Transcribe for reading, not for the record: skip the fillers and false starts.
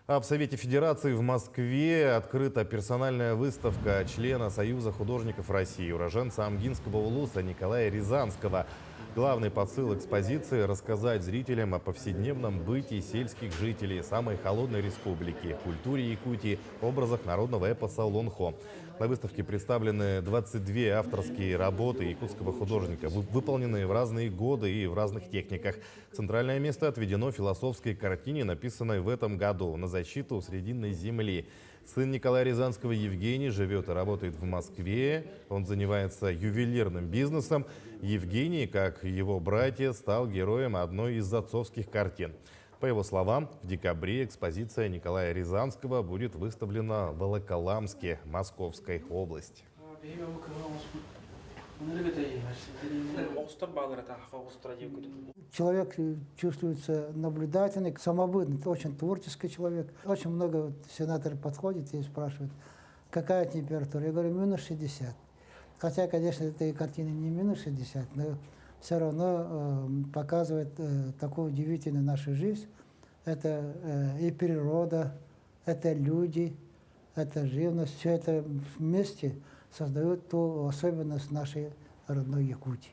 А в Совете Федерации в Москве открыта персональная выставка члена Союза художников России, уроженца Амгинского улуса Николая Рязанского. Главный посыл экспозиции – рассказать зрителям о повседневном бытии сельских жителей самой холодной республики, культуре Якутии, образах народного эпоса Лонхо. На выставке представлены 22 авторские работы якутского художника, выполненные в разные годы и в разных техниках. Центральное место отведено философской картине, написанной в этом году «На защиту Срединной земли». Сын Николая Рязанского Евгений живет и работает в Москве. Он занимается ювелирным бизнесом. Евгений, как и его братья, стал героем одной из отцовских картин. По его словам, в декабре экспозиция Николая Рязанского будет выставлена в Волоколамске, Московской области. Человек чувствуется наблюдательный, самобытный, очень творческий человек. Очень много сенаторов подходят и спрашивают, какая температура? Я говорю, минус 60. Хотя, конечно, этой картины не минус 60, но все равно показывает такую удивительную нашу жизнь. Это и природа, это люди, это живность. Все это вместе создает ту особенность нашей родной Якутии.